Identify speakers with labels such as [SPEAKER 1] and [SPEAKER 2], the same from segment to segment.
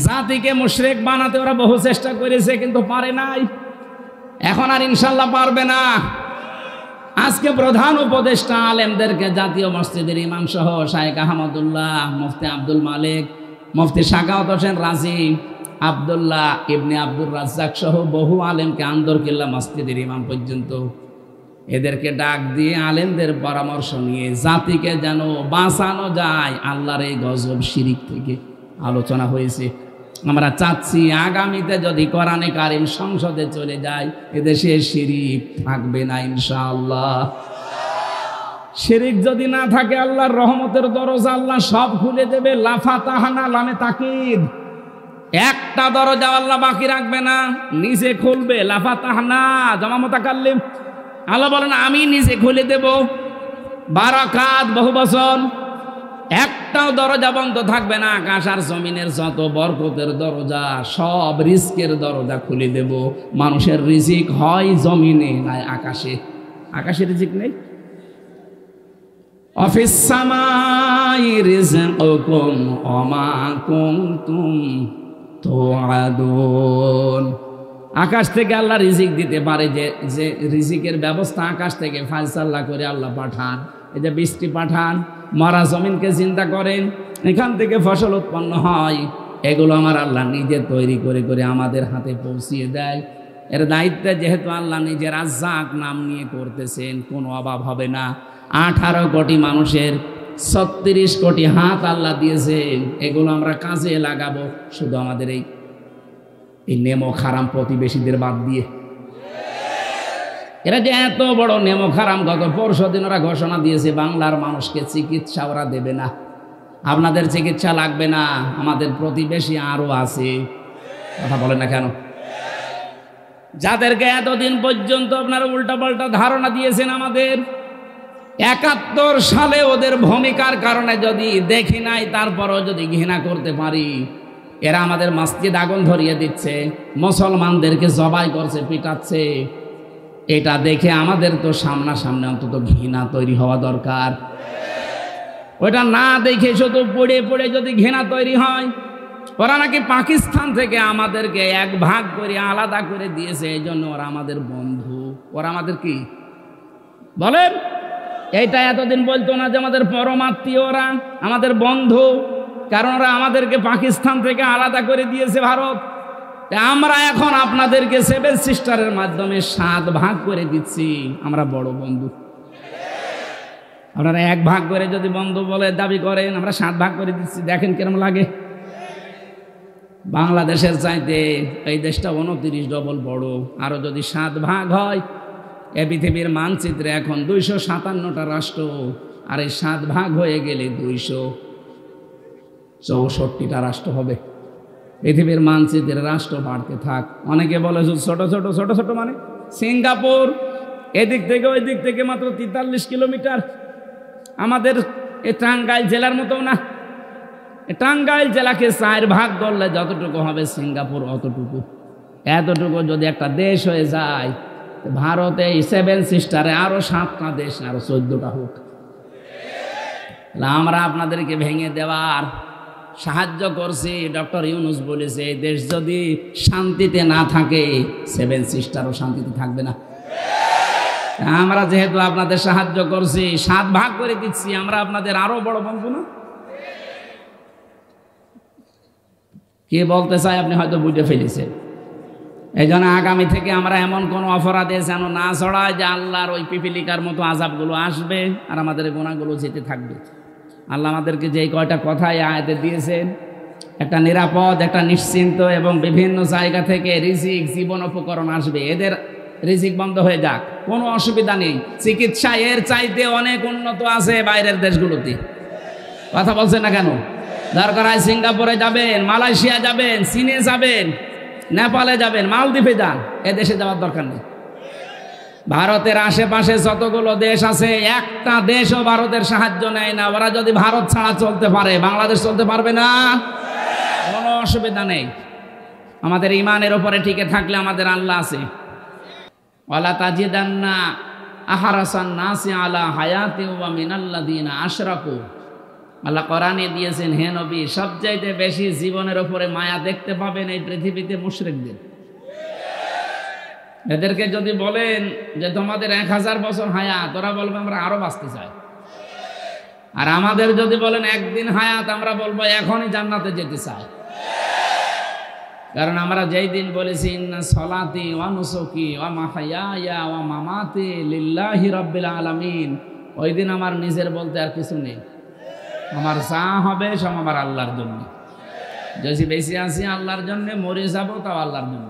[SPEAKER 1] জাতিকে মুশরিক বানাতে ওরা বহু চেষ্টা করেছে, কিন্তু পারে নাই। এখন আর ইনশাল্লাহ পারবে না। আজকে প্রধান উপদেষ্টা আলেমদেরকে জাতীয় মসজিদের ইমাম সহ শায়েখ আহমদুল্লাহ, মুফতি আব্দুল মালিক, মুফতি সাখাওয়াত হোসেন রাজি, আব্দুল্লাহ ইবনে আব্দুর রাজ্জাক সহ বহু আলেমকে আন্দরকিল্লা মসজিদের ইমাম পর্যন্ত এদেরকে ডাক দিয়ে আলেমদের পরামর্শ নিয়ে জাতিকে যেন বাঁচানো যায় আল্লাহর এই গজব শিরিক থেকে আলোচনা হয়েছে। আমরা চাচ্ছি আগামীতে যদি কোরআনে কারিম সংসদে চলে যায়, এদেশে শিরিক থাকবে না ইনশাআল্লাহ। শিরিক যদি না থাকে আল্লাহর রহমতের দরজা আল্লাহ সব খুলে দেবে। লাফাতাহানা লামে তাকিদ, একটা দরজা আল্লাহ বাকি রাখবে না, নিজে খুলবে। লাফাতাহানা জামা মুতাকাল্লিম, আল্লাহ বলেন আমি নিজে খুলে দেব। বারাকাত বহু বচন, একটাও দরজা বন্ধ থাকবে না। আকাশ আর জমিনের যত বরকতের দরজা, সব রিজকের দরজা খুলে দেব। মানুষের রিজিক হয় জমিনে নাই আকাশে। আকাশে রিজিক নেই। অফিস সামাই রিজকুকুম ওমা কুনতুম তুআদুন, আকাশ থেকে আল্লাহ রিজিক দিতে পারে। যে রিজিকের ব্যবস্থা আকাশ থেকে ফায়সালা করে আল্লাহ পাঠান। এই যে বৃষ্টি পাঠান, মরা জমিনকে চিন্তা করেন, এখান থেকে ফসল উৎপন্ন হয়। এগুলো আমার আল্লাহ নিজে তৈরি করে করে আমাদের হাতে পৌঁছিয়ে দেয়। এর দায়িত্বে যেহেতু আল্লাহ নিজের রাজ্জাক নাম নিয়ে করতেছেন, কোনো অভাব হবে না। 18 কোটি মানুষের 36 কোটি হাত আল্লাহ দিয়েছেন, এগুলো আমরা কাজে লাগাবো। শুধু আমাদের এই নেমো খারাম প্রতিবেশীদের বাদ দিয়ে। এরা যে এত বড় নেমো খারাম, গত পরশুদিন ওরা ঘোষণা দিয়েছে বাংলার মানুষকে চিকিৎসা ওরা দেবে না। আপনাদের চিকিৎসা লাগবে না, আমাদের প্রতিবেশী আরো আছে। কথা বলে না কেন? যাদেরকে এতদিন পর্যন্ত আপনারা উল্টাপাল্টা ধারণা দিয়েছেন আমাদের, 71 সালে ওদের ভূমিকার কারণে যদি দেখি নাই, তারপরও যদি ঘৃণা করতে পারি, এরা আমাদের মসজিদ আগুন ধরিয়ে দিচ্ছে, মুসলমানদেরকে জবাই করছে, পিটাচ্ছে। এটা দেখে আমাদের তো সামনাসামনি অন্তত ঘৃণা তৈরি হওয়া দরকার। ওটা না দেখে শুধু পড়ে পড়ে যদি ঘৃণা তৈরি হয়, ওরা নাকি পাকিস্তান থেকে আমাদেরকে এক ভাগ করে আলাদা করে দিয়েছে, এই জন্য ওরা আমাদের বন্ধু। ওরা আমাদের কি বলেন? এইটা এতদিন বলতো না যে আমাদের পরমাত্মীয়, ওরা আমাদের বন্ধু, কারণ ওরা আমাদেরকে পাকিস্তান থেকে আলাদা করে দিয়েছে ভারত। আমরা এখন আপনাদেরকে 7 সিস্টারের মাধ্যমে 7 ভাগ করে দিচ্ছি, আমরা বড় বন্ধু। আপনারা 1 ভাগ করে যদি বন্ধু বলে দাবি করেন, আমরা 7 ভাগ করে দিচ্ছি, দেখেন কিরম লাগে। বাংলাদেশের চাইতে এই দেশটা 29 ডবল বড়। আরো যদি 7 ভাগ হয়, এ পৃথিবীর মানচিত্রে এখন 257টা রাষ্ট্র, আর এই 7 ভাগ হয়ে গেলে 264টা রাষ্ট্র হবে। পৃথিবীর মানচিত্রের রাষ্ট্র বাড়তে থাক। অনেকে বলে ছোট ছোট ছোট ছোট মানে সিঙ্গাপুর, এদিক থেকে ওই দিক থেকে মাত্র 43 কিলোমিটার। আমাদের এই টাঙ্গাইল জেলার মতো না। টাঙ্গাইল জেলাকে 4 ভাগ করলে যতটুকু হবে সিঙ্গাপুর অতটুকু। এতটুকু যদি একটা দেশ হয়ে যায়, ভারতে 7 সিস্টারে আরো 7টা দেশ, আরো 14টা হোক। আমরা আপনাদেরকে ভেঙে দেওয়ার সাহায্য করছি। ডক্টর ইউনুস বলেছে, এই দেশ যদি শান্তিতে না থাকে, 7 সিস্টারও শান্তিতে থাকবে না। আমরা যেহেতু আপনাদের সাহায্য করছি, 7 ভাগ করে দিচ্ছি, আমরা আপনাদের আরো বড় বন্ধু না? কে বলতে চাই আপনি হয়তো বুঝে ফেলেছেন। এই জন্য আগামী থেকে আমরা এমন কোন অপরাধে যেন না ছড়ায় যে আল্লাহর ওই পিপিলিকার মতো আযাবগুলো আসবে আর আমাদের গুনাহগুলো যেতে থাকবে। আল্লাহ আমাদেরকে যেই কয়টা কথাই আয়াতে দিয়েছেন, একটা নিরাপদ, একটা নিশ্চিন্ত এবং বিভিন্ন জায়গা থেকে রিজিক, জীবন উপকরণ আসবে। এদের রিজিক বন্ধ হয়ে যাক, কোনো অসুবিধা নেই। চিকিৎসা এর চাইতে অনেক উন্নত আছে বাইরের দেশগুলোতে। কথা বলছেন না কেন? দরকার হয় সিঙ্গাপুরে যাবেন, মালয়েশিয়া যাবেন, চীনে যাবেন, নেপালে যাবেন, মালদ্বীপে যান, এ দেশে যাওয়ার দরকার নেই। ভারতের আশেপাশে যতগুলো দেশ আছে, একটা দেশও ভারতের সাহায্য নেয় না। ওরা যদি ভারত ছাড়া চলতে পারে, বাংলাদেশ চলতে পারবে না, কোনো অসুবিধা নেই। আমাদের ইমানের উপরে টিকে থাকলে আমাদের আল্লাহ আছে। ওয়ালা তাজিদান্না আহরাসান নাসি আলা হায়াতি ওয়া মিনাল্লাযিনা আশরাকু, আল্লাহ কোরআনে দিয়েছেন, হে নবী, সবচাইতে বেশি জীবনের উপরে মায়া দেখতে পাবেন এই পৃথিবীতে মুশরিকদের। এদেরকে যদি বলেন যে তোমাদের 1000 বছর হায়াত, ওরা বলবে আমরা আরো বাঁচতে চাই। আর আমাদের যদি বলেন একদিন হায়াত, আমরা বলবো এখনই জান্নাতে যেতে চাই। কারণ আমরা যেই দিন বলেছি ইন্না সলাতি ওয়া নুসুকি ওয়া মাহইয়ায়া ওয়া মামাতি লিল্লাহি রাব্বিল আলামিন, ওই দিন আমার নিজের বলতে আর কিছু নেই। আমার যা হবে সব আমার আল্লাহর জন্য। যদি বেশি আছি আল্লাহর জন্য, মরে যাবো তাও আল্লাহর জন্য।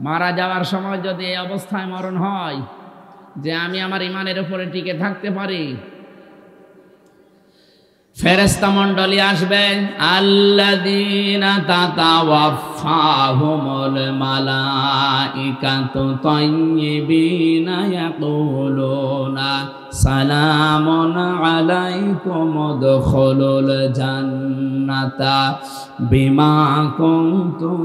[SPEAKER 1] মারা যাওয়ার সময় যদি এই অবস্থায় মরণ হয় যে আমি আমার ইমানের উপরে টিকে থাকতে পারি, ফেরেশতা মণ্ডলী আসবে, আল্লাযীনা তাতাওয়াফাহুমুল মালাইকাতু তাইয়্যিবিনা ইয়াকুলুনা সালামুন আলাইকুম উদখুলুল জান্নাতা বিমা কুনতুম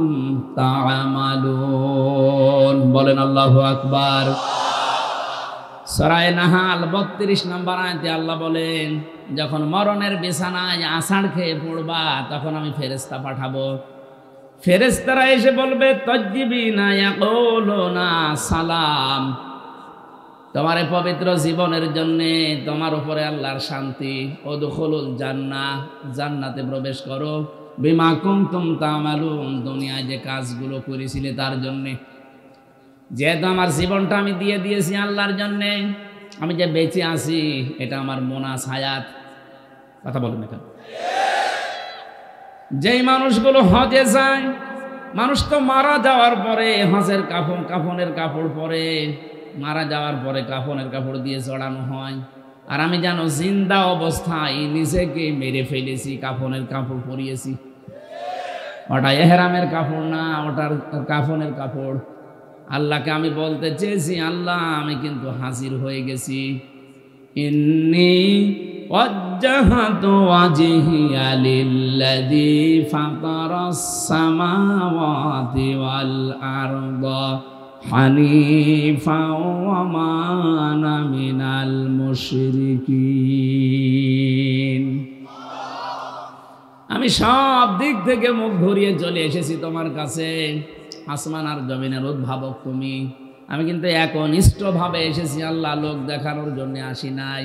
[SPEAKER 1] তা'মালুন। বলেন আল্লাহু আকবার। সূরা নাহাল 32 নম্বর আয়াতে আল্লাহ বলেন, যখন মরণের বিছানায় আষাঢ় খেয়ে পড়বা, তখন আমি ফেরেশতা পাঠাবো। ফেরেশতারা এসে বলবে, তাজ্জিবিনা ইয়াকুলুনা সালাম, তোমার এই পবিত্র জীবনের জন্য তোমার উপরে আল্লাহর শান্তি। উদখুলুল জান্নাহ, জান্নাতে প্রবেশ করো। বিমা কুনতুম তা'মালুন, দুনিয়ায় যে কাজগুলো করেছিলে তার জন্যে। যেহেতু আমার জীবনটা আমি দিয়ে দিয়েছি আল্লাহর জন্যে, আমি যে বেঁচে আছি এটা আমার মোনাস হায়াত। কথা বলুন না কেন? যেই মানুষগুলো হজে যায়, মানুষ তো মারা যাওয়ার পরে হজের কাফনের কাপড় পরে, মারা যাওয়ার পরে কাফনের কাপড় দিয়ে চড়ানো হয়। আর আমি জানো জিন্দা অবস্থায় নিজেকে মেরে ফেলেছি, কাফনের কাপড় পরিয়েছি। ওটা এহরামের কাপড় না, ওটার কাফনের কাপড়। আল্লাহকে আমি বলতে চেয়েছি, আল্লাহ আমি কিন্তু হাজির হয়ে গেছি। ইন্নী ওয়াজ্জাহাতু ওয়াজহিয়া লিল্লাযী ফাতারাস সামাওয়াতি ওয়াল আরদা হানিফা ওয়া মা আনা মিনাল মুশরিকিন। আমি সব দিক থেকে মুখ ঘুরিয়ে চলে এসেছি তোমার কাছে। আসমান আর জমিনের উদ্ভাবক তুমি। আমি কিন্তু একনিষ্ঠভাবে এসেছি আল্লাহ, লোক দেখানোর জন্য আসি নাই।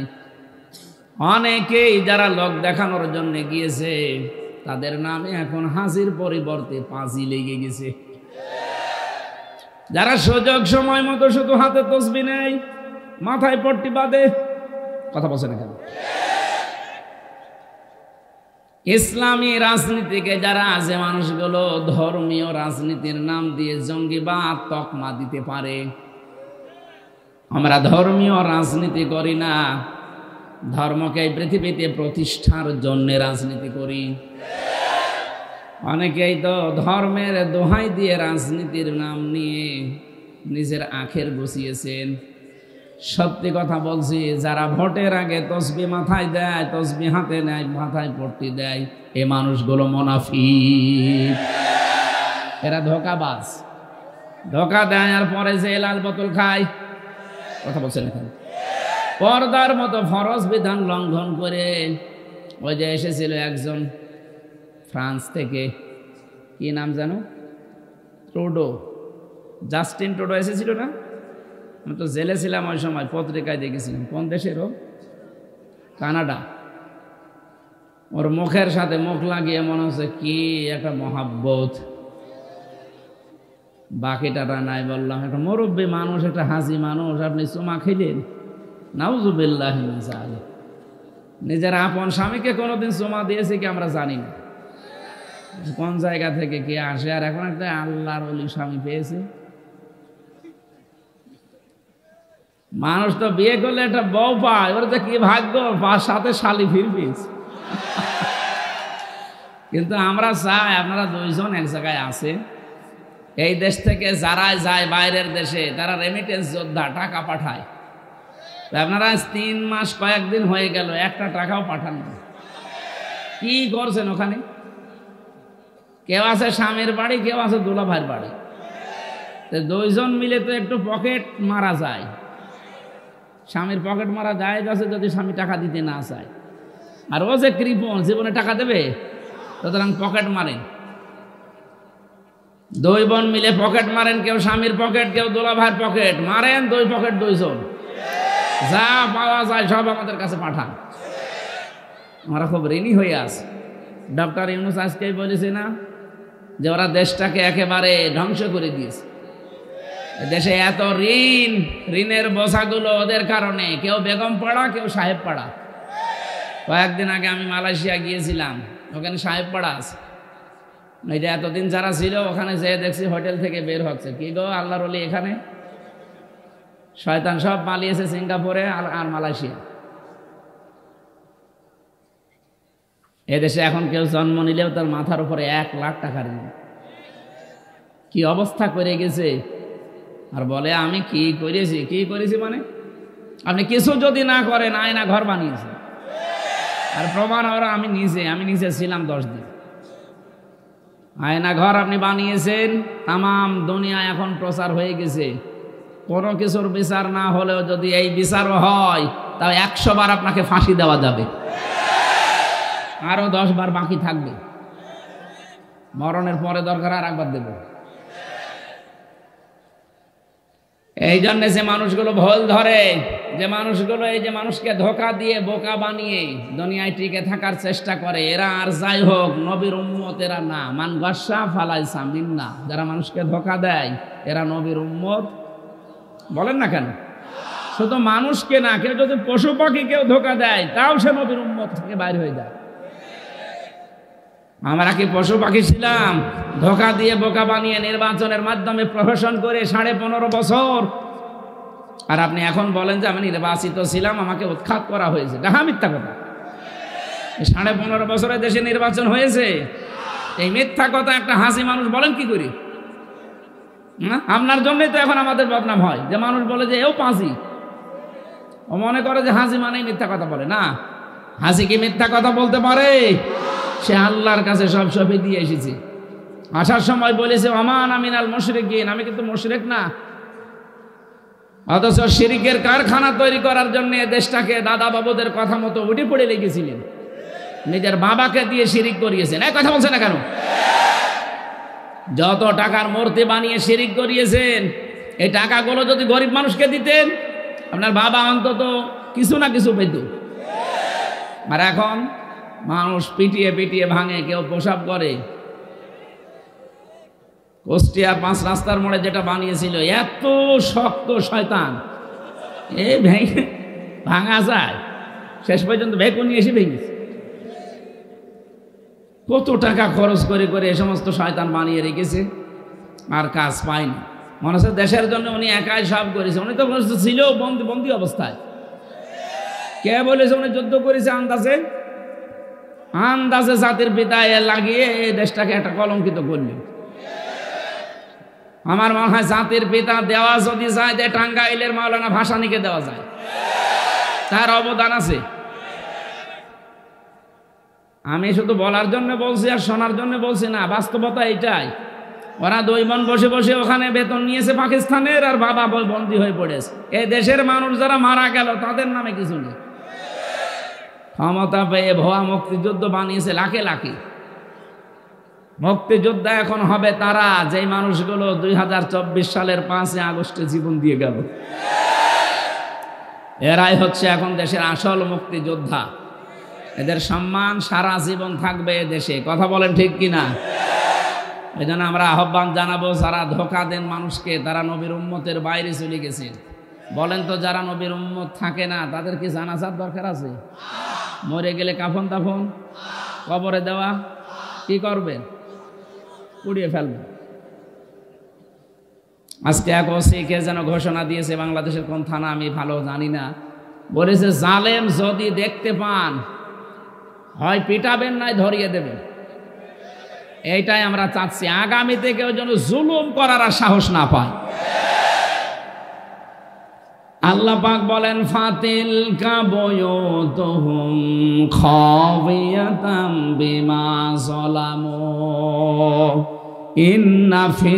[SPEAKER 1] অনেকেই যারা লোক দেখানোর জন্য গিয়েছে তাদের নামে এখন হাজির পরিবর্তে পাঁজি লেগে গেছে। যারা সুযোগ সময় মতো শুধু হাতে তসবিহ নেয়, মাথায় পট্টি বাঁধে, কথা বলছে না কেন? ইসলামী রাজনীতিকে যারা আছে, মানুষগুলো ধর্মীয় রাজনীতির নাম দিয়ে জঙ্গিবাদ তকমা দিতে পারে। আমরা ধর্মীয় রাজনীতি করি না, ধর্মকে এই পৃথিবীতে প্রতিষ্ঠার জন্য রাজনীতি করি। অনেকেই তো ধর্মের দোহাই দিয়ে রাজনীতির নাম নিয়ে নিজের আখের বসিয়েছেন। সত্যি কথা বলছি, যারা ভোটের আগে তসবিহ মাথায় দেয়, তসবিহ হাতে নেয়, মাথায় পট্টি দেয়, এই মানুষগুলো মুনাফিক, এরা ধোঁকাবাজ। ধোঁকা দেয় আর পরে যে লাল বোতল খায়, কথা বলছেন এখানে। পর্দার মতো ফরজ বিধান লঙ্ঘন করে ওই যে এসেছিল একজন ফ্রান্স থেকে, কি নাম জানো, ট্রুডো, জাস্টিন ট্রুডো এসেছিল না? আমি তো জেলে ছিলাম ওই সময়, পত্রিকায় দেখেছিলাম। কোন দেশেরও? কানাডা। ওর মুখের সাথে মুখ লাগিয়ে মনে হচ্ছে কি একটা মহাব্বত, বাকিটা নাই। বললাম একটা মুরব্বী মানুষ, একটা হাসি মানুষ, আপনি চুমা খেলেন? নাউজুবিল্লাহ মিন যালিক। নিজের আপন স্বামীকে কোনোদিন চুমা দিয়েছে কি আমরা জানি না, কোন জায়গা থেকে কে আসে। আর এখন একটা আল্লাহর ওলি স্বামী পেয়েছে। মানুষ তো বিয়ে করলে একটা বউ পায়, ওর তো কি ভাগ্য, সাথে শালি ফিরবি। কিন্তু আমরা চাই আপনারা দুইজন এক জায়গায় আছে। এই দেশ থেকে যারা যায় বাইরের দেশে, তারা রেমিটেন্স যোদ্ধা, টাকা পাঠায়। আপনারা 3 মাস কয়েকদিন হয়ে গেল, একটা টাকাও পাঠান না। কি করছেন ওখানে? কেউ আছে স্বামীর বাড়ি, কেউ আছে দুলা ভাইয়ের বাড়ি। দুইজন মিলে তো একটু পকেট মারা যায়। স্বামীর পকেট মারা যায় আছে যদি স্বামী টাকা দিতে না চায়। আর ও যে কৃপণ, জীবনে টাকা দেবে? সুতরাং পকেট মারেন, 2 বোন মিলে পকেট মারেন, কেউ স্বামীর পকেট, কেউ দোলা ভাইয়ের পকেট মারেন, 2 পকেট 2 জন, যা পাওয়া যায় সব আমাদের কাছে পাঠান। আমরা খুব ঋণী হয়ে আছি। ডক্টর ইউনূস আজকেই বলেছে না যে ওরা দেশটাকে একেবারে ধ্বংস করে দিয়েছে। দেশে এত ঋণ, ঋণের বোঝাগুলো ওদের কারণে, কেউ বেগম পাড়া, কেউ সাহেব পাড়া। কয়েকদিন আগে আমি মালয়েশিয়া গিয়েছিলাম, ওখানে সাহেব পাড়া আছে। এই যে এতদিন যারা ছিল ওখানে যেয়ে দেখছি হোটেল থেকে বের হচ্ছে, কি গো আল্লাহর ওলি এখানে? শয়তান সব পালিয়েছে সিঙ্গাপুরে আর মালয়েশিয়া। এদেশে এখন কেউ জন্ম নিলেও তার মাথার উপরে 1 লাখ টাকা ঋণ। কি অবস্থা করে গেছে! আর বলে আমি কি করেছি? কি করেছি মানে আপনি কিছু যদি না করেন, আয়না ঘর বানিয়েছে। আর প্রমাণ ওরা আমি নিজে ছিলাম 10 দিন। আয়না ঘর আপনি বানিয়েছেন, তামাম দুনিয়া এখন প্রচার হয়ে গেছে। কোনো কিছুর বিচার না হলেও যদি এই বিচারও হয়, তাও 100 বার আপনাকে ফাঁসি দেওয়া যাবে, আরো 10 বার বাকি থাকবে। মরণের পরে দরকার আর একবার দেব। এই জন্য যে মানুষগুলো ভুল ধরে, যে মানুষগুলো এই যে মানুষকে ধোঁকা দিয়ে বোকা বানিয়ে দুনিয়ায় টিকে থাকার চেষ্টা করে, এরা আর যাই হোক নবীর উম্মত এরা না। মান গাসা ফালাইসা মিন্না। যারা মানুষকে ধোঁকা দেয় এরা নবীর উম্মত বলেন না কেন? শুধু মানুষকে না, কেউ যদি পশু পাখি কেউ ধোঁকা দেয় তাও সে নবীর উম্মত থেকে বাইরে হয়ে যায়। আমরা কি পশু পাখি ছিলাম? ধোঁকা দিয়ে বোকা বানিয়ে নির্বাচনের মাধ্যমে প্রহসন করে 15.5 বছর। আর আপনি এখন বলেন যে আমি নির্বাচিত ছিলাম, আমাকে উৎখাত করা হয়েছে। দেখা মিথ্যা কথা। 15.5 বছরে দেশে নির্বাচন হয়েছে, এই মিথ্যা কথা একটা হাসি মানুষ বলেন কি করি? আপনার জন্যই তো এখন আমাদের বদনাম হয়, যে মানুষ বলে যে এও পাঁচি, ও মনে করে যে হাসি মানেই মিথ্যা কথা বলে। না, হাসি কি মিথ্যা কথা বলতে পারে? সে আল্লাহর কাছে সব সবই দিয়ে এসেছে। আসার সময় বলেছে ওমান আমিনাল মুশরিকিন, আমি কিন্তু মুশরিক না। অথচ শিরকের কারখানা তৈরি করার জন্য দেশটাকে দাদা বাবুদের কথা মতো উঠে পড়ে লেগেছিলেন, নিজের বাবাকে দিয়ে শিরিক করিয়েছেন। এই কথা বলছে না কেন? যত টাকার মূর্তি বানিয়ে শিরিক করিয়েছেন, এই টাকাগুলো যদি গরিব মানুষকে দিতেন, আপনার বাবা অন্তত কিছু না কিছু পেত। আর এখন মানুষ পিটিয়ে পিটিয়ে ভাঙে, কেউ প্রসাব করে। কুষ্টিয়ার 5 রাস্তার মোড়ে যেটা বানিয়েছিল, এত শক্ত শয়তান, এ ভেঙে ভাঙা যায়? শেষ পর্যন্ত ভেকুনি এসে ভেঙেছে। কত টাকা খরচ করে করে এ সমস্ত শয়তান বানিয়ে রেখেছে, আর কাজ পায়নি। মনে হচ্ছে দেশের জন্য উনি একাই সব করেছে। উনি তো ছিল বন্দি অবস্থায়। কে বলেছে উনি যুদ্ধ করেছে? আন্দাজে জাতির পিতা লাগিয়ে এই দেশটাকে একটা কলঙ্কিত করলেন। আমার মনে হয় জাতির পিতা দেওয়া যদি যায়, যে টাঙ্গাইলের মাওলানা ভাসানীকে দেওয়া যায়, তার অবদান আছে। আমি শুধু বলার জন্য বলছি আর শোনার জন্য বলছি না, বাস্তবতা এইটাই। ওরা 2 বোন বসে বসে ওখানে বেতন নিয়েছে পাকিস্তানের, আর বাবা বন্দী হয়ে পড়েছে। এই দেশের মানুষ যারা মারা গেল তাদের নামে কিছু নেই। ক্ষমতা পেয়ে ভুয়া মুক্তিযুদ্ধ বানিয়েছে লাখে লাখে। মুক্তিযোদ্ধা এখন হবে তারা, যেই মানুষগুলো 2024 সালের 5 আগস্টে জীবন দিয়ে গেল। এরাই হচ্ছে এখন দেশের আসল মুক্তিযোদ্ধা। এদের সম্মান সারা জীবন থাকবে দেশে। কথা বলেন ঠিক কিনা? এই জন্য আমরা আহ্বান জানাবো, যারা ধোঁকা দেন মানুষকে, তারা নবীর উম্মতের বাইরে চলে গেছে। বলেন তো, যারা নবীর উম্মত থাকে না তাদের কি জানাজার দরকার আছে? মরে গেলে কাফন তাফন কবরে দেওয়া, কি করবেন? পুড়িয়ে ফেলবেন। আজকে এক ওসিকে যেন ঘোষণা দিয়েছে, বাংলাদেশের কোন থানা আমি ভালো জানি না, বলেছে জালেম যদি দেখতে পান, হয় পিটাবেন নাই ধরিয়ে দেবেন। এইটাই আমরা চাচ্ছি, আগামীতে কেউ যেন জুলুম করার আর সাহস না পায়। আল্লাহ পাক বলেন ফাতিল কাবয়ুতুহুম খাবিয়াতাম বিমা যালামু ইন্না ফি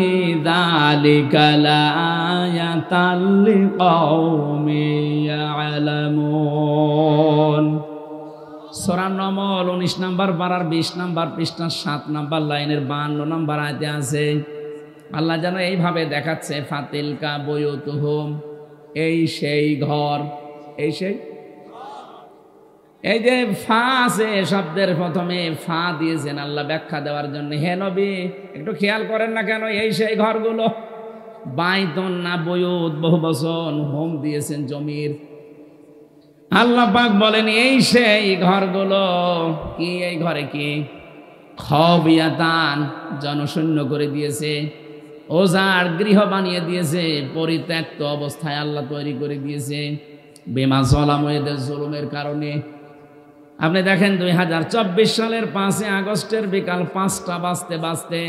[SPEAKER 1] যালিকা লাআয়াতাল লিকাওমিন ইয়ালামুন। সূরা নমল 19 নম্বর পারার 20 নম্বর পৃষ্ঠা 7 নম্বর লাইনের 52 নম্বর আয়াতে আছে, আল্লাহ যেন এইভাবে দেখাচ্ছে, ফাতিলকা বুয়ুতুহুম, এই সেই ঘর, এই সেই, এই যে ফা আছে শব্দের প্রথমে ফা দিয়েছেন আল্লাহ ব্যাখ্যা দেওয়ার জন্য। হে নবী একটু খেয়াল করেন না কেন, এই সেই ঘরগুলো, বাইতুন না বুয়ুত, বহু বচন, হোম দিয়েছেন জমির। আল্লাহ পাক বলেন এই সেই ঘরগুলো, কি এই ঘরে কি, খাবিয়াতান, জনশূন্য করে দিয়েছে, ওজার গৃহ বানিয়ে দিয়েছে, পরিত্যক্ত অবস্থায় আল্লাহ তৈরি করে দিয়েছে, বিমা যালামু, এদের জুলুমের কারণে। আপনি দেখেন 2024 সালের 5 আগস্টের বিকাল 5টা বাজতে বাজতে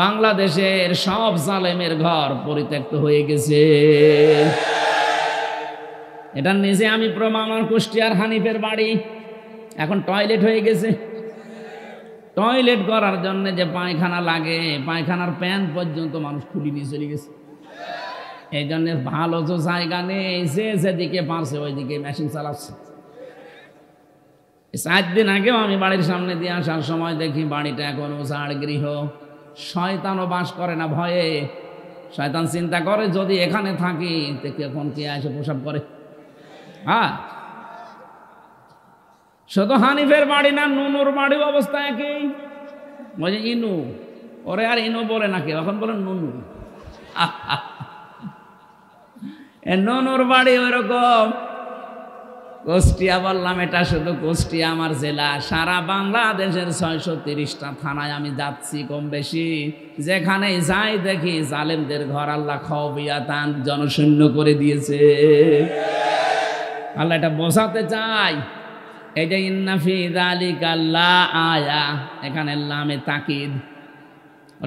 [SPEAKER 1] বাংলাদেশের সব জালেমের ঘর পরিত্যক্ত হয়ে গেছে। এটা নিজে আমি প্রমাণ, কুষ্টিয়ার হানিফের বাড়ি এখন টয়লেট হয়ে গেছে। টয়লেট করার জন্য যে পায়খানা লাগে, পায়খানার প্যান পর্যন্ত মানুষ খুলি নিয়ে চলে গেছে। এই জন্য ভালো তো জায়গা নেই, যে যেদিকে পারছে ওইদিকে মেশিন চালাচ্ছে। 4 দিন আগেও আমি বাড়ির সামনে দিয়ে আসার সময় দেখি বাড়িটা এখন উজাড় গৃহ। শয়তানও বাস করে না ভয়ে। শয়তান চিন্তা করে যদি এখানে থাকি তো এখন কে এসে প্রসাব করে। হ্যাঁ, শুধু হানিফের বাড়ি না, নুনুর বাড়ির অবস্থা একই। বলছে ইনু, ওরে আর ইনু বলে না কেউ, এখন বলেন নুনু। নুনুর বাড়ি ওইরকম। কুষ্টিয়া বললাম, এটা শুধু কুষ্টিয়া আমার জেলা, সারা বাংলাদেশের 630টা থানায় আমি যাচ্ছি কম বেশি, যেখানে যাই দেখি জালেমদের ঘর আল্লাহ খাবিয়াতান, জনশূন্য করে দিয়েছে। আল্লাহ এটা বোঝাতে চাই। এই যে ইন্না ফি যালিকা লা আয়া, এখানে লামে তাকিদ।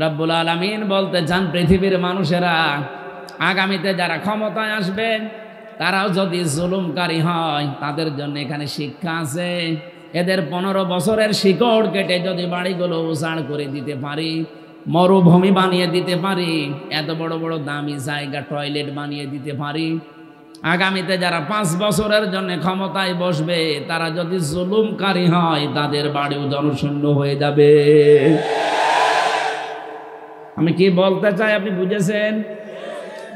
[SPEAKER 1] রব্বুল আলামিন বলতে চান, পৃথিবীর মানুষেরা আগামীতে যারা ক্ষমতায় আসবে তারাও যদি জুলুমকারী হয়, তাদের জন্য এখানে শিক্ষা আছে। এদের 15 বছরের শিকড় কেটে যদি বাড়িগুলো উজাড় করে দিতে পারি, মরুভূমি বানিয়ে দিতে পারি, এত বড় বড় দামি জায়গা টয়লেট বানিয়ে দিতে পারি, আগামীতে যারা 5 বছরের জন্য ক্ষমতায় বসবে তারা যদি জুলুমকারী হয়, তাদের বাড়িও জনশূন্য হয়ে যাবে। আমি কি বলতে চাই আপনি বুঝেছেন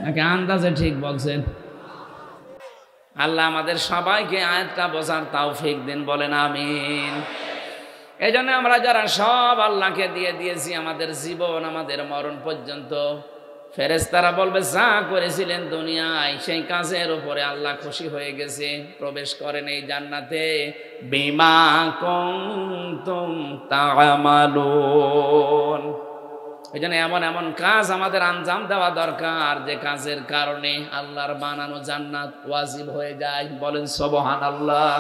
[SPEAKER 1] নাকি আন্দাজে ঠিক বলছেন? আল্লাহ আমাদের সবাইকে আয়াতটা বোঝার তৌফিক দিন, বলেন আমিন। এই জন্য আমরা যারা সব আল্লাহকে দিয়ে দিয়েছি, আমাদের জীবন আমাদের মরণ পর্যন্ত, ফেরেশতারা বলবে যা করেছিলেন দুনিয়ায় সেই কাজের উপরে আল্লাহ খুশি হয়ে গেছে, প্রবেশ করেন এই জান্নাতে। বিমা কুনতুম তা'মালুন। এই জন্য এমন এমন কাজ আমাদের আঞ্জাম দেওয়া দরকার, যে কাজের কারণে আল্লাহর বানানো জান্নাত ওয়াজিব হয়ে যায়। বলেন সুবহানাল্লাহ।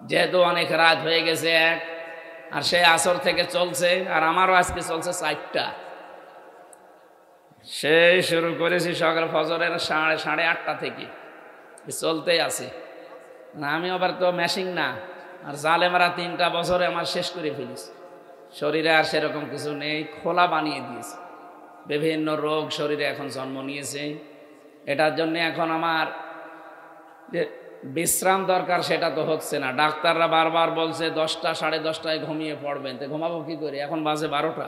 [SPEAKER 1] যেহেতু অনেক রাত হয়ে গেছে, আর সেই আসর থেকে চলছে, আর আমারও আজকে চলছে 4টা। সেই শুরু করেছি সকাল ফজরের 8:30 থেকে, চলতেই আছে। আমি আবার তো মেশিন না, আর জালেমরা 3টা বছরে আমার শেষ করে ফেলিস। শরীরে আর সেরকম কিছু নেই, খোলা বানিয়ে দিয়েছে। বিভিন্ন রোগ শরীরে এখন জন্ম নিয়েছে। এটার জন্য এখন আমার যে বিশ্রাম দরকার সেটা তো হচ্ছে না। ডাক্তাররা বারবার বলছে 10টা 10:30টায় ঘুমিয়ে পড়বেন, তো ঘুমাবো কি করে? এখন বাজে 12টা,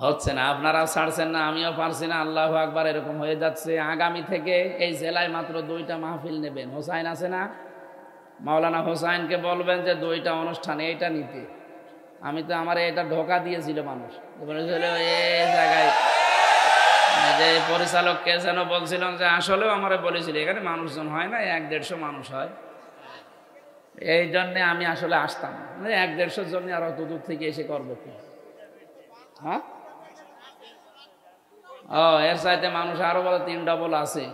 [SPEAKER 1] হচ্ছে না। আপনারাও ছাড়ছেন না, আমিও পারছি না। আল্লাহু আকবার, এরকম হয়ে যাচ্ছে। আগামী থেকে এই জেলায় মাত্র 2টা মাহফিল নেবেন। হোসাইন আছে না, মাওলানা হোসাইনকে বলবেন যে 2টা অনুষ্ঠানে এইটা নিতে। আমি তো আমার এটা ধোকা দিয়েছিল মানুষ, বলেছিল এই জায়গায়, যে পরিচালককে যেন বলছিলাম যে আসলেও আমার বলেছিল এখানে মানুষজন হয় না, 100-150 মানুষ হয়। এই জন্যে আমি আসলে আসতাম না, 100-150 জন্য আর অত দূর থেকে এসে করবো কি? হ্যাঁ, ও এর চাইতে মানুষ আরো বলে 3 ডবল আছে।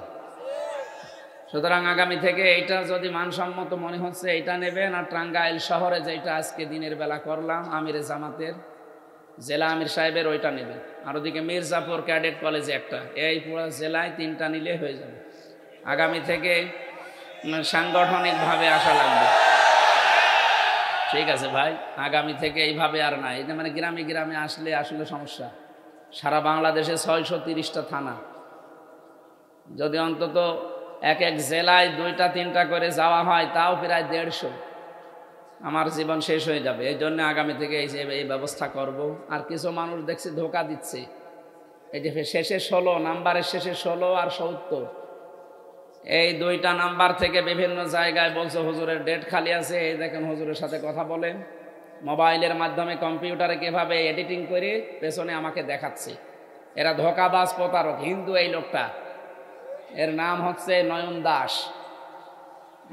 [SPEAKER 1] সুতরাং আগামী থেকে এইটা যদি মানসম্মত মনে হচ্ছে এইটা নেবেন। আর টাঙ্গাইল শহরে যেটা আজকে দিনের বেলা করলাম, আমিরে জামাতের জেলা আমির সাহেবের, ওইটা নেবেন। আর ওদিকে মির্জাপুর ক্যাডেট কলেজে একটা, এই পুরো জেলায় 3টা নিলে হয়ে যাবে। আগামী থেকে সাংগঠনিকভাবে আসা লাগবে। ঠিক আছে ভাই, আগামী থেকে এইভাবে আর না। এই যে মানে গ্রামে গ্রামে আসলে আসলে সমস্যা। সারা বাংলাদেশে 630টা থানা, যদি অন্তত এক এক জেলায় 2টা-3টা করে যাওয়া হয়, তাও প্রায় 150। আমার জীবন শেষ হয়ে যাবে, এই জন্য আগামী থেকে এই ব্যবস্থা করব। আর কিছু মানুষ দেখছি ধোকা দিচ্ছে, এই যে শেষে 16, নাম্বারের শেষে 16 আর 70, এই 2টা নাম্বার থেকে বিভিন্ন জায়গায় বলছে হুজুরের ডেট খালি আছে, এই দেখেন হুজুরের সাথে কথা বলেন। মোবাইলের মাধ্যমে কম্পিউটারে কিভাবে এডিটিং করে পেছনে আমাকে দেখাচ্ছে। এরা ধোকাবাজ প্রতারক। হিন্দু এই লোকটা, এর নাম হচ্ছে নয়ন দাস।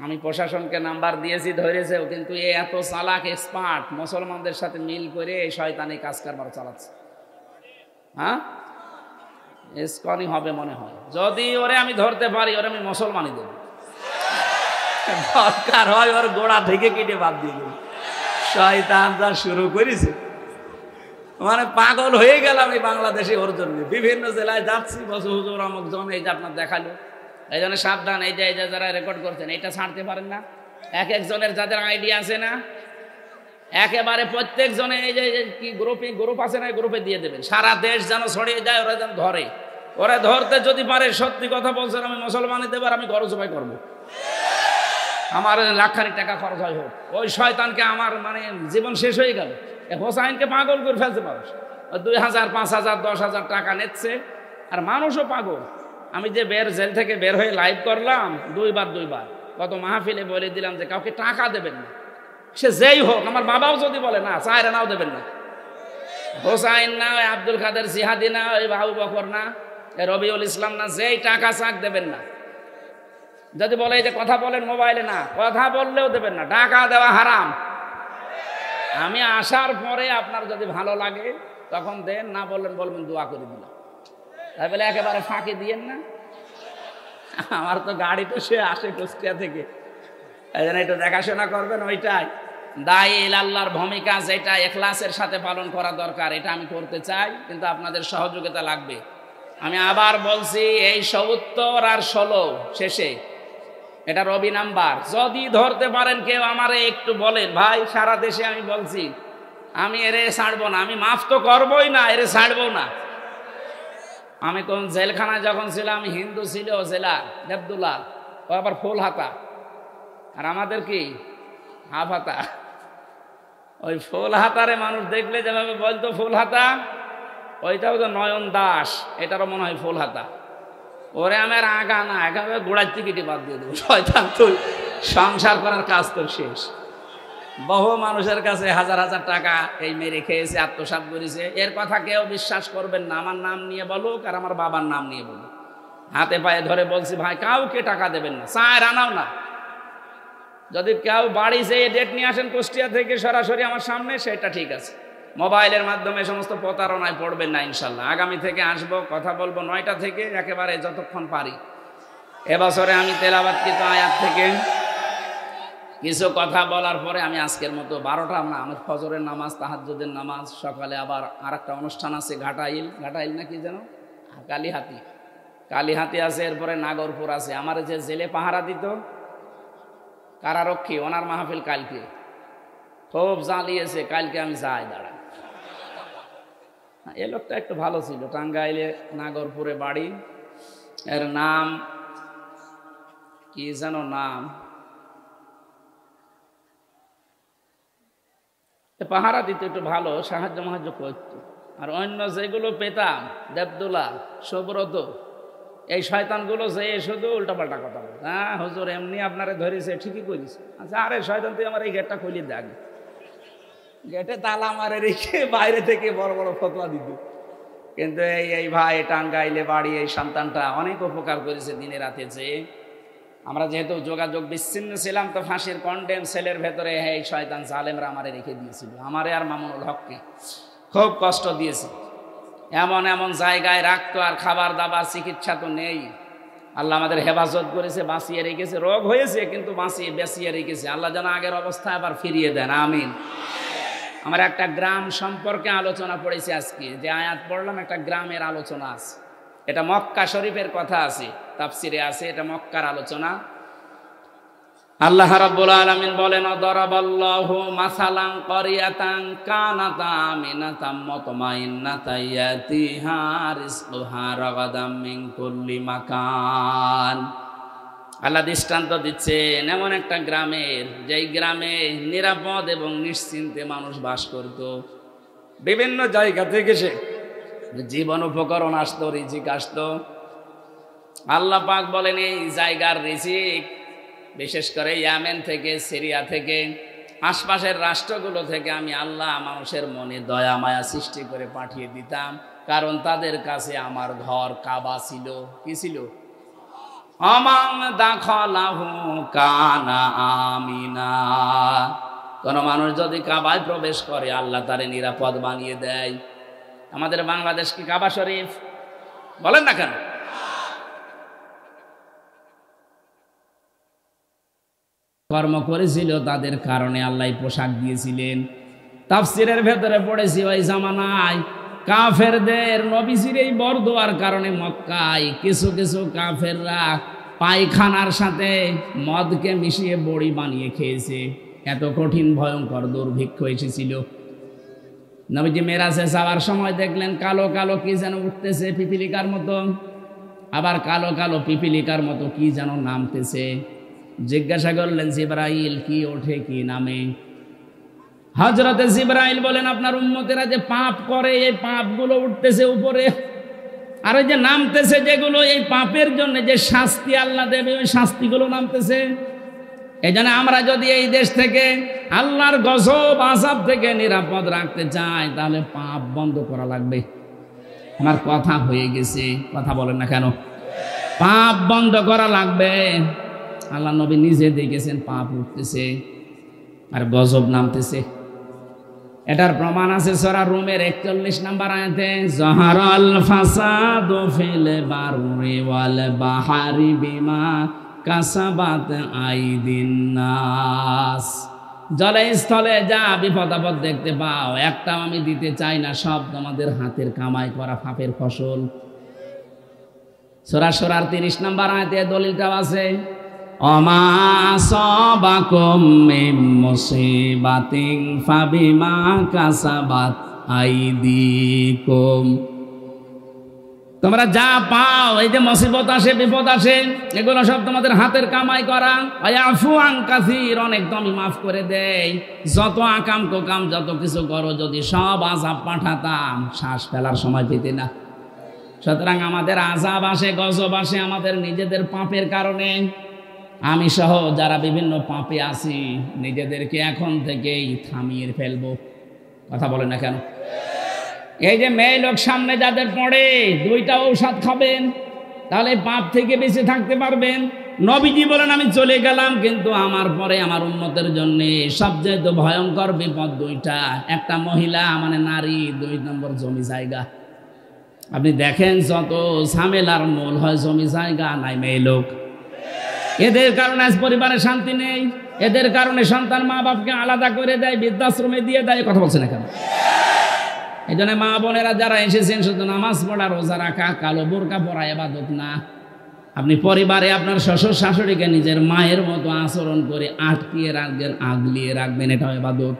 [SPEAKER 1] আমি প্রশাসনকে নাম্বার দিয়েছি, ধরেছেও, কিন্তু এ এত চালাক এক্সপার্ট, মুসলমানদের সাথে মিল করে এই শয়তানি কাজ কারবার চালাচ্ছে। হ্যাঁ, ইসকনই হবে মনে হয়। যদি ওরে আমি ধরতে পারি, ওরে আমি মুসলমানই দেব, দরকার হয় ওর গোড়া থেকে কেটে বাদ দিয়ে দেব। শয়তান যা শুরু করেছে, মানে পাগল হয়ে গেলাম এই বাংলাদেশে ওর জন্য। বিভিন্ন জেলায় যাচ্ছি, বসে হুজুর অমুক জন এই যে আপনার দেখালো, এই জন্য সাবধান। এই যে যারা রেকর্ড করছেন, এটা ছাড়তে পারেন না। এক একজনের যাদের আইডিয়া আছে না, একেবারে প্রত্যেক জনে এই যে কি গ্রুপ আছে না, গ্রুপে দিয়ে দেবেন। সারা দেশ যেন ছড়িয়ে যায়, ওরা যেন ধরে। ওরা ধরতে যদি পারে, সত্যি কথা বলছেন, আমি মুসলমানই দেব, আর আমি খরচ উপায় করবো। আমার লাখখানিক টাকা খরচ হয় হোক, ওই শয়তানকে আমার মানে জীবন শেষ হয়ে গেল। হোসাইনকে পাগল করে ফেলছে মানুষ, 2000, 5000, 10,000 টাকা নিচ্ছে, আর মানুষও পাগল। আমি যে জেল থেকে বের হয়ে লাইভ করলাম 2বার, কত মাহফিলে বলে দিলাম যে কাউকে টাকা দেবেন না, সে যেই হোক। আমার বাবাও যদি বলে না, 4 আনাও দেবেন না। হোসাইন না, ওই আব্দুল কাদের জিহাদি না, ওই আবু বকর না, রবিউল ইসলাম না, যেই টাকা চাক দেবেন না। যদি বলে যে কথা বলেন মোবাইলে, না, কথা বললেও দেবেন না, টাকা দেওয়া হারাম। আমি আসার পরে আপনার যদি ভালো লাগে তখন দেন, না বললেন বলবেন দোয়া করে দিলাম। তাই বলে একেবারে ফাঁকি দিয়েন না। আমার তো গাড়ি তো সে আসে কুষ্টিয়া থেকে, এই জন্য একটু দেখাশোনা করবেন। ওইটাই দায়ী আল্লাহর ভূমিকা, যেটা ইখলাসের সাথে পালন করা দরকার, এটা আমি করতে চাই, কিন্তু আপনাদের সহযোগিতা লাগবে। আমি আবার বলছি, এই 70 আর 16 শেষে এটা রবি নাম্বার। যদি ধরতে পারেন কেউ, আমারে একটু বলেন ভাই। সারা দেশে আমি বলছি, আমি এরে ছাড়বো না, আমি মাফ তো করবোই না, এরে ছাড়বো না। আমি কোন জেলখানায় যখন ছিলাম, হিন্দু ছিল জেলা দেবদুল্লা, ও আবার ফুল হাতা, আর আমাদের কি হাফ হাতা। ওই ফুল হাতারে মানুষ দেখলে যেভাবে বলতো ফুল হাতা, ওইটাও তো নয়ন দাস, এটারও মনে হয় ফুল হাতা। ওরে আমার আগা না, একেবারে গোড়ার টিকিটি বাদ দিয়ে দেবো। শয়তান, তুই সংসার করার কাজ তোর শেষ। বহু মানুষের কাছে 1000 টাকা এই মেরে খেয়েছে, আত্মসাৎ করেছে। এর কথা কেউ বিশ্বাস করবেন না। আমার নাম নিয়ে বলুক আর আমার বাবার নাম নিয়ে বলুক, হাতে পায়ে ধরে বলছি, ভাই কাউকে টাকা দেবেন না, 4 আনাও না। যদি কেউ বাড়ি যেয়ে ডেট নিয়ে আসেন কুষ্টিয়া থেকে সরাসরি আমার সামনে, সেটা ঠিক আছে। মোবাইলের মাধ্যমে সমস্ত প্রতারণায় পড়বেন না ইনশাল্লাহ। আগামী থেকে আসবো, কথা বলবো 9টা থেকে একেবারে যতক্ষণ পারি। এবছরে আমি তেলাওয়াতকৃত আয়াত থেকে কিছু কথা বলার পরে আমি আজকের মতো 12টা না, আমার ফজরের নামাজ, তাহাজ্জুদের নামাজ, সকালে আবার আরেকটা অনুষ্ঠান আছে ঘাটাইল না কি যেন, কালীহাতি আছে, এরপরে নাগরপুর আছে। আমার যে জেলে পাহারা দিত কারারক্ষী, ওনার মাহফিল কালকে খুব জ্বালিয়েছে। কালকে আমি যাই দাঁড়াই। এ লোকটা একটু ভালো ছিল, টাঙ্গাইলে নাগরপুরে বাড়ি, এর নাম কি যেন নাম, পাহারা দিত, একটু ভালো সাহায্য করত। আর অন্য যেগুলো পেতাম, দেবদুল্লা, সুব্রত, এই শয়তানগুলো যে শুধু উল্টাপাল্টা কথা বলে। হ্যাঁ হুজুর এমনি আপনারে ধরেছে, ঠিকই করিস। আচ্ছা, আরে শয়তান, তুই আমার এই গেটটা খুলিয়ে দেখ। গেটে তালা মারে রেখে বাইরে থেকে বড় বড় ফতোয়া দিত। কিন্তু এই ভাই টাঙ্গাইলে বাড়ি, এই সন্তানটা অনেক উপকার করেছে দিনে রাতে। যে আমরা যেহেতু যোগাযোগ বিচ্ছিন্ন ছিলাম, তো ফাঁসির কন্ডেম সেলের ভেতরে এই শয়তান জালেমরা আমারে রেখে দিয়েছিল, আমারে আর মামুনুল হককে খুব কষ্ট দিয়েছে। এমন এমন জায়গায় রাখতো, আর খাবার দাবার চিকিৎসা তো নেই। আল্লাহ আমাদের হেফাজত করেছে, বাঁচিয়ে রেখেছে। রোগ হয়েছে কিন্তু বাঁচিয়ে রেখেছে। আল্লাহ যেন আগের অবস্থা আবার ফিরিয়ে দেন, আমিন। আমার একটা গ্রাম সম্পর্কে আলোচনা পড়েছি আজকে, যে আয়াত পড়লাম, একটা গ্রামের আলোচনা আছে। এটা মক্কা শরীফের কথা আছে, তাফসিরে আছে, এটা মক্কার আলোচনা। আল্লাহ রাব্বুল আলামিন বলেন, দরাবাল্লাহু মাসালান ক্বরিয়াতান কানাত আমিনাতাম মুতমাইন্নাতান ইয়াতিহা রিজকুহা রাগাদাম মিন কুল্লি মাকান। আল্লাহ দৃষ্টান্ত দিচ্ছেন এমন একটা গ্রামের, যেই গ্রামে নিরাপদ এবং নিশ্চিন্তে মানুষ বাস করত। বিভিন্ন জায়গা থেকে সে জীবন উপকরণ আসতো, রিজিক আসতো। আল্লাহ পাক বলেন এই জায়গার রিজিক বিশেষ করে ইয়ামেন থেকে, সিরিয়া থেকে, আশপাশের রাষ্ট্রগুলো থেকে আমি আল্লাহ মানুষের মনে দয়া মায়া সৃষ্টি করে পাঠিয়ে দিতাম, কারণ তাদের কাছে আমার ঘর কাবা ছিল। কি ছিল? আমান দাখালাহু কানা আমিনা। কোন মানুষ যদি কাবায় প্রবেশ করে আল্লাহ তারে নিরাপদ বানিয়ে দেয়। আমাদের বাংলাদেশ কি কাবা শরীফ? বলেন না কেন? কর্ম করেছিল তাদের কারণে আল্লাহ পোশাক দিয়েছিলেন। তাফসিরের ভেতরে পড়েছি ওই জামানায় কাফেরদের নবীজির এই বরদোয়ার কারণে মক্কায় কিছু কিছু কাফেররা পায়খানার সাথে মদকে মিশিয়ে বড়ি বানিয়ে খেয়েছে। এত কঠিন ভয়ঙ্কর দুর্ভিক্ষ এসেছিল। নবীজি মেরাজে যাওয়ার সময় দেখলেন কালো কালো কি যেন উঠতেছে পিপিলিকার মতো, আবার কালো কালো পিপিলিকার মতো কি যেন নামতেছে। জিজ্ঞাসা করলেন জিবরাইল কি ওঠে কি নামে? হযরতে জিবরাইল বলেন আপনার উম্মতেরা যে পাপ করে এই পাপগুলো উঠতেছে উপরে, আর ওই যে নামতেছে যেগুলো এই পাপের জন্য যে শাস্তি আল্লাহ দেবে ওই শাস্তিগুলো নামতেছে। এই জন্য আমরা যদি এই দেশ থেকে আল্লাহর গজব আযাব থেকে নিরাপদ রাখতে চাই তাহলে পাপ বন্ধ করা লাগবে। আমার কথা হয়ে গেছে, কথা বলেন না কেন? পাপ বন্ধ করা লাগবে। আল্লাহ নবী নিজে দেখেছেন পাপ উঠতেছে আর গজব নামতেছে। এটার প্রমাণ আছে সূরা রুমের 41 নম্বর আয়াতে, যাহারাল ফাসাদু ফিল বাররি ওয়াল বাহরি বিমা কাসাবাত আইদিন নাস। জলে স্থলে যা বিপদ আপদ দেখতে পাও একটাও আমি দিতে চাই না, সব তোমাদের হাতের কামাই করা পাপের ফসল। সূরা সূরার 30 নম্বর আয়াতে দলিলটাও আছে, অমা সাবাকুম মিন মুসিবাতিন ফাবিমা কাসাবাত আইদিকুম। তোমরা যা পাও এই যে মুসিবত আসে বিপদ আসে এগুলো সব তোমাদের হাতের কামাই করা। আয়াফু আন কাসীর, অনেক তো আমি মাফ করে দেই। যত আকাম কোকাম যত কিছু করো যদি সব আযাব পাঠাতাম শ্বাস ফেলার সময় পেতে না। সুতরাং আমাদের আযাব আসে গজব আসে আমাদের নিজেদের পাপের কারণে। আমি সহ যারা বিভিন্ন পাপে আছি নিজেদেরকে এখন থেকেই থামিয়ে ফেলবো। কথা বলেন না কেন? এই যে মেয়ে লোক সামনে যাদের পড়ে দুইটা ঔষধ খাবেন তাহলে পাপ থেকে বেঁচে থাকতে পারবেন। নবীজি বলেন আমি চলে গেলাম কিন্তু আমার পরে আমার উম্মতের জন্য সবচেয়ে ভয়ঙ্কর বিপদ দুইটা, একটা মহিলা মানে নারী, 2 নম্বর জমি জায়গা। আপনি দেখেন যত ঝামেলার মূল হয় জমি জায়গা নাই মেয়ে লোক। এদের কারণে আজ পরিবারে শান্তি নেই, এদের কারণে সন্তান মা বাপকে আলাদা করে দেয়, বৃদ্ধাশ্রমে দিয়ে দেয়। কথা বলছে না কেন? এই জন্য মা বোনেরা যারা এসেছেন শুধু নামাজ পড়া রোজা রাখা কালো বোরকা পরা ইবাদত না। আপনি পরিবারে আপনার শ্বশুর শাশুড়িকে নিজের মায়ের মতো আচরণ করে আটকিয়ে রাখবেন, আগলিয়ে রাখবেন, এটাও ইবাদত।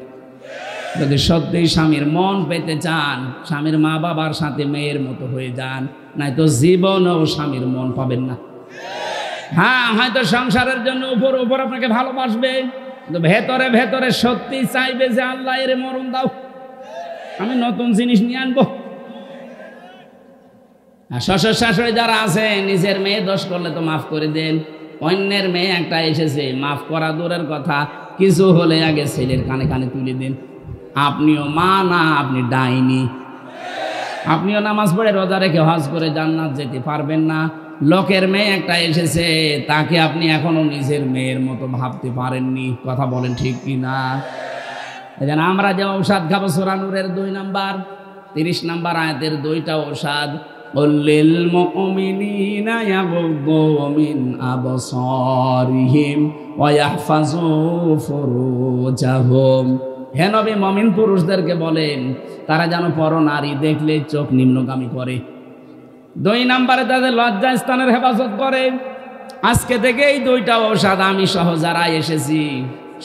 [SPEAKER 1] যদি সত্যিই স্বামীর মন পেতে চান স্বামীর মা বাবার সাথে মেয়ের মতো হয়ে যান, নয়তো জীবনেও স্বামীর মন পাবেন না। হ্যাঁ হয়তো সংসারের জন্য উপর উপর আপনাকে ভালোবাসবে কিন্তু ভেতরে ভেতরে সত্যি চাইবে যে আল্লাহ এর মরণ দাও, আমি নতুন জিনিস নিয়ে আনবো। আর শ্বশুর শাশুড়ি যারা আছে নিজের মেয়ে দোষ করলে তো মাফ করে দেন, অন্যের মেয়ে একটা এসেছে মাফ করা দূরের কথা কিছু হলে আগে ছেলের কানে কানে তুলে দেন। আপনিও মা না, আপনি ডাইনি। আপনিও নামাজ পড়ে রোজা রেখে হজ করে জান্নাত যেতে পারবেন না। লোকের মেয়ে একটা এসেছে তাকে আপনি এখনো নিজের মেয়ের মতো ভাবতে পারেননি। কথা বলেন ঠিক কি না? এজন্য আমরা যে ঔষধ খাবো সূরা নূরের 2 নম্বর 30 নম্বর আয়াতের 2টা ঔষধ, লিল মুমিনিনা ইয়াগুদ্দু মিন আবসারিহিম ওয়া ইয়াহফাজু ফুরুজাহুম। হে নবী মুমিন পুরুষদেরকে বলেন তারা যেন পর নারী দেখলে চোখ নিম্নগামী করে। 2 নম্বরে তাদের লজ্জা স্থানের হেফাজত করে। আজকে থেকে এই 2টা ঔষধ আমি সহ যারা এসেছি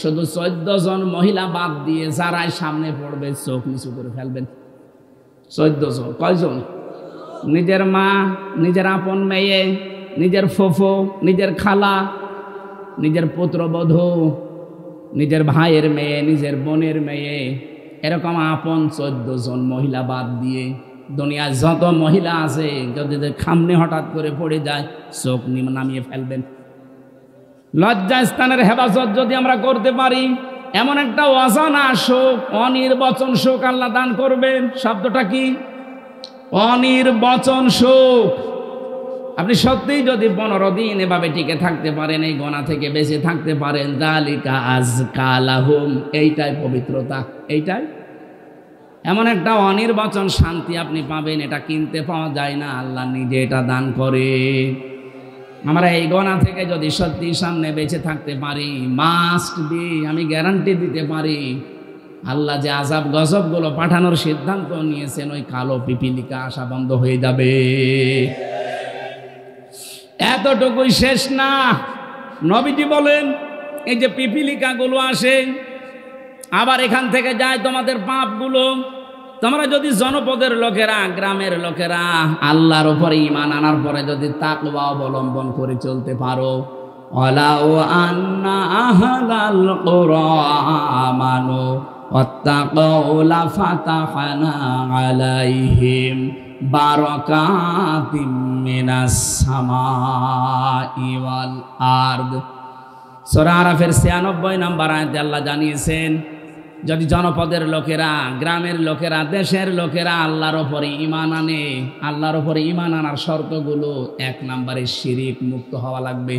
[SPEAKER 1] শুধু 14 জন মহিলা বাদ দিয়ে যারাই সামনে পড়বে চোখ নিচু করে ফেলবেন। 14 জন। কয়জন? নিজের মা, নিজের আপন মেয়ে, নিজের ফুফু, নিজের খালা, নিজের পুত্রবধূ, নিজের ভাইয়ের মেয়ে, নিজের বোনের মেয়ে, এরকম আপন 14 জন মহিলা বাদ দিয়ে দুনিয়ায় যত মহিলা আছে যদি খামনে হঠাৎ করে পড়ে যায় চোখ নামিয়ে ফেলবেন। লজ্জাস্থানের হেফাজত যদি আমরা করতে পারি, এমন একটা অজানা শোক, অনির্বচন শোক আল্লাহ দান করবেন। শব্দটা কি? অনির্বচন শোক। আপনি সত্যিই যদি 15 দিন এভাবে টিকে থাকতে পারেন, এই গোনা থেকে বেঁচে থাকতে পারেন, যালিকা আযকা লাহুম, এইটাই পবিত্রতা। এইটাই এমন একটা অনির্বচন শান্তি আপনি পাবেন, এটা কিনতে পাওয়া যায় না, আল্লাহ নিজে এটা দান করে। আমরা এই গোনা থেকে যদি সত্যি সামনে বেঁচে থাকতে পারি, মাস্ট বি, আমি গ্যারান্টি দিতে পারি, আল্লাহ যে আযাব গজবগুলো পাঠানোর সিদ্ধান্ত নিয়েছেন, ওই কালো পিপিলিকা আসা বন্ধ হয়ে যাবে। এতটুকুই শেষ না, নবীজি বলেন এই যে পিপিলিকাগুলো আসে আবার এখান থেকে যায় তোমাদের পাপগুলো। তোমরা যদি জনপদের লোকেরা, গ্রামের লোকেরা আল্লাহর উপরে ঈমান আনার পরে যদি তাকওয়া অবলম্বন করে চলতে পারো, ওয়ালাউ আন্না আহলাল কুরা আমানু ওয়াত্তাকাউ লাফাতাহনা আলাইহিম বারাকাতিম মিনাস সামাই ওয়াল আরদ। সূরা আরাফের 96 নম্বর আয়াতে আল্লাহ জানিয়েছেন, যদি জনপদের লোকেরা, গ্রামের লোকেরা, দেশের লোকেরা আল্লাহর উপরে ঈমান আনে, আল্লাহর উপরে ঈমান আনার শর্তগুলো 1 নম্বরে শিরিক মুক্ত হওয়া লাগবে।